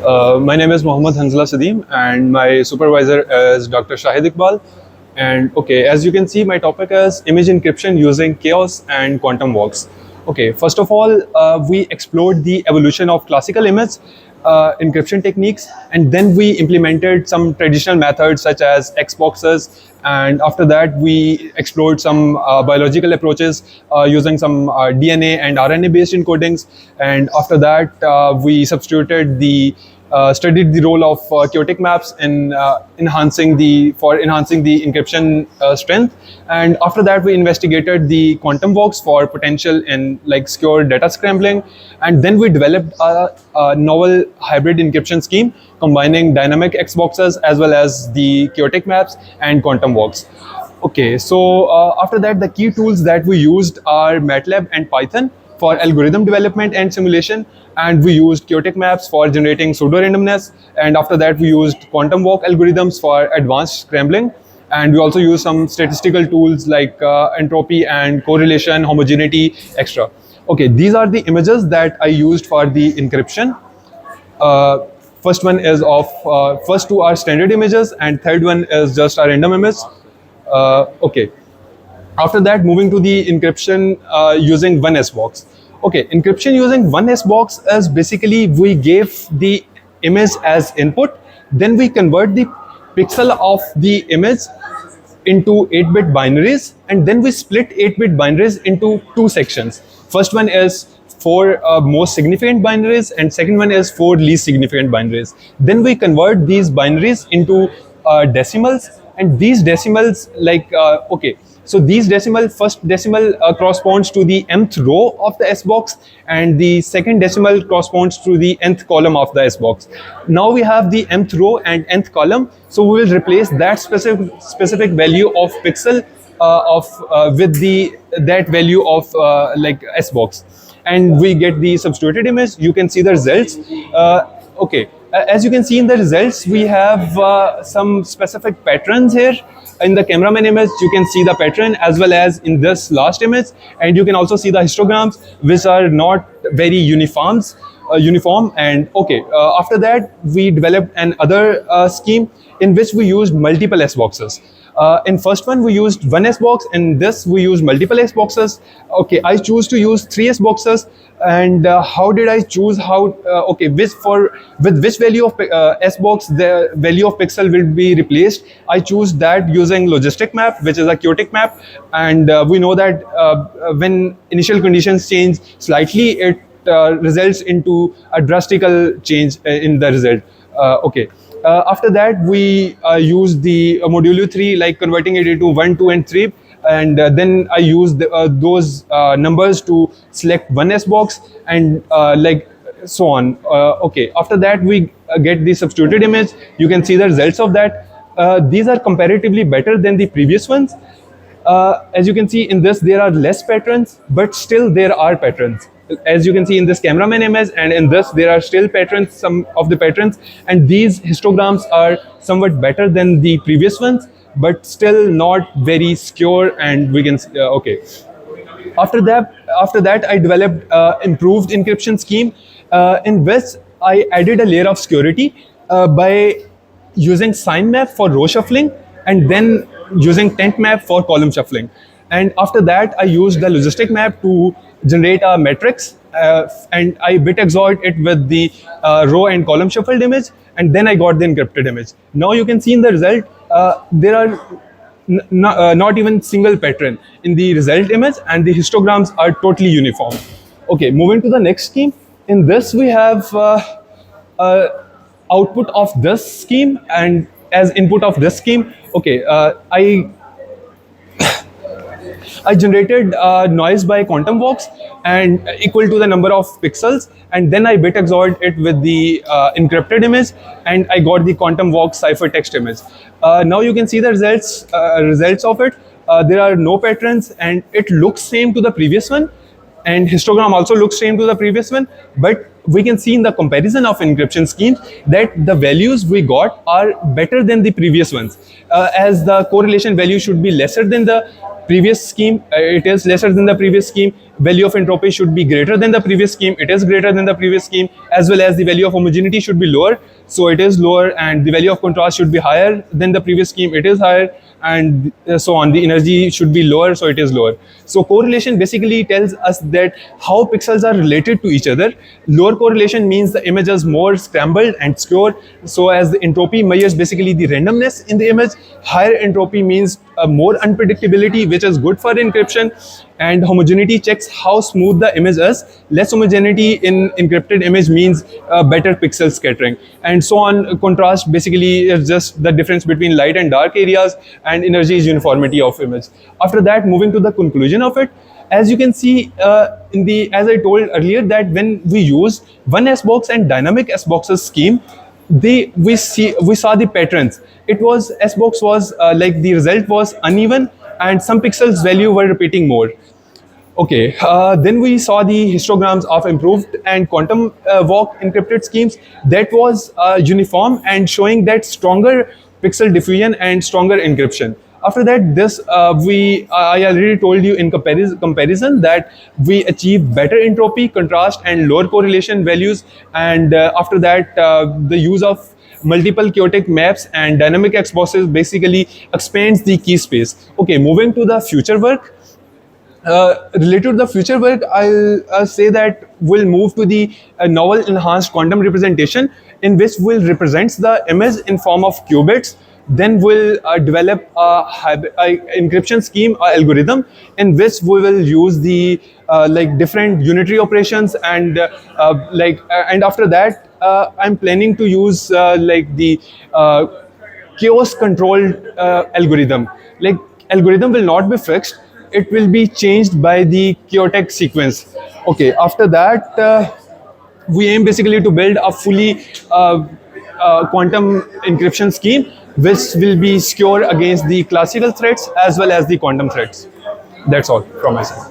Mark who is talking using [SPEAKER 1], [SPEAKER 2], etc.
[SPEAKER 1] My name is Mohammad Hanzla Sadeem, and my supervisor is Dr. Shahid Iqbal. And okay, as you can see, my topic is image encryption using chaos and quantum walks. Okay, first of all, we explored the evolution of classical image encryption techniques, and then we implemented some traditional methods such as X boxes. And after that, we explored some biological approaches using some DNA and RNA based encodings. And after that, we substituted the studied the role of chaotic maps in enhancing the encryption strength. And after that, we investigated the quantum walks for potential in like secure data scrambling. And then we developed a novel hybrid encryption scheme combining dynamic X boxes as well as the chaotic maps and quantum walks. Okay, so after that, the key tools that we used are MATLAB and Python for algorithm development and simulation, and we used chaotic maps for generating pseudo-randomness, and after that we used quantum walk algorithms for advanced scrambling, and we also used some statistical tools like entropy and correlation, homogeneity, etc. Okay, these are the images that I used for the encryption. First one is of first two are standard images, and third one is just a random image. Okay. After that, moving to the encryption using 1S box. Okay, encryption using 1S box is basically we gave the image as input, then we convert the pixel of the image into 8-bit binaries, and then we split 8-bit binaries into two sections. First one is for most significant binaries, and second one is for least significant binaries. Then we convert these binaries into decimals, and these decimals okay, so these first decimal corresponds to the nth row of the S box, and the second decimal corresponds to the nth column of the S box. Now we have the nth row and nth column, so we will replace that specific value of pixel with that value of like S box, and we get the substituted image. You can see the results. Okay, as you can see in the results, we have some specific patterns here. In the cameraman image, you can see the pattern as well as in this last image, and you can also see the histograms, which are not very uniform. And okay, after that, we developed another scheme in which we used multiple S boxes. In first one, we used 1S box. In this, we used multiple S boxes. Okay, I choose to use 3S boxes. And how did I choose okay, with which value of S box the value of pixel will be replaced? I choose that using logistic map, which is a chaotic map. And we know that when initial conditions change slightly, it results into a drastical change in the result. Okay. After that, we use the modulo 3, like converting it into 1, 2, and 3. And then I use those numbers to select 1S box and like so on. Okay, after that, we get the substituted image. You can see the results of that. These are comparatively better than the previous ones. As you can see in this, there are less patterns, but still there are patterns. As you can see in this cameraman image, and in this there are still patterns, some of the patterns, and these histograms are somewhat better than the previous ones, but still not very secure. And we can okay. After that, I developed improved encryption scheme in which I added a layer of security by using sign map for row shuffling, and then using tent map for column shuffling. And after that, I used the logistic map to generate a matrix, and I bit XORed it with the row and column shuffled image, and then I got the encrypted image. Now you can see in the result, there are not even single pattern in the result image, and the histograms are totally uniform. Okay, moving to the next scheme. In this, we have output of this scheme, and as input of this scheme, okay, I generated noise by quantum walks and equal to the number of pixels, and then I bit XORed it with the encrypted image, and I got the quantum walk ciphertext image. Now you can see the results of it. There are no patterns, and it looks same to the previous one, and histogram also looks same to the previous one, but we can see in the comparison of encryption schemes that the values we got are better than the previous ones, as the correlation value should be lesser than the previous scheme, it is lesser than the previous scheme. Value of entropy should be greater than the previous scheme, it is greater than the previous scheme, as well as the value of homogeneity should be lower, so it is lower, and the value of contrast should be higher than the previous scheme, it is higher, and so on. The energy should be lower, so it is lower. So correlation basically tells us that how pixels are related to each other. Lower correlation means the image is more scrambled and skewed, so as the entropy measures basically the randomness in the image. Higher entropy means more unpredictability, which is good for encryption, and homogeneity checks how smooth the image is. Less homogeneity in encrypted image means better pixel scattering, and so on. Contrast basically is just the difference between light and dark areas, and energy is uniformity of image. After that, moving to the conclusion of it, as you can see as I told earlier, that when we use one S box and dynamic S boxes scheme, we saw the patterns. It was S box was like the result was uneven, and some pixels value were repeating more. Okay, then we saw the histograms of improved and quantum walk encrypted schemes that was uniform and showing that stronger pixel diffusion and stronger encryption. After that, I already told you in comparison that we achieve better entropy, contrast, and lower correlation values. And after that, the use of multiple chaotic maps and dynamic Xboxes basically expands the key space. Okay, moving to the future work. Related to the future work, I'll say that we'll move to the novel enhanced quantum representation, in which we'll represents the image in form of qubits. Then we'll develop a encryption scheme algorithm, in which we will use the like different unitary operations, and and after that I'm planning to use like the chaos controlled algorithm. Like, algorithm will not be fixed, it will be changed by the chaotic sequence. Okay, after that we aim basically to build a fully quantum encryption scheme, which will be secure against the classical threats as well as the quantum threats. That's all from my side.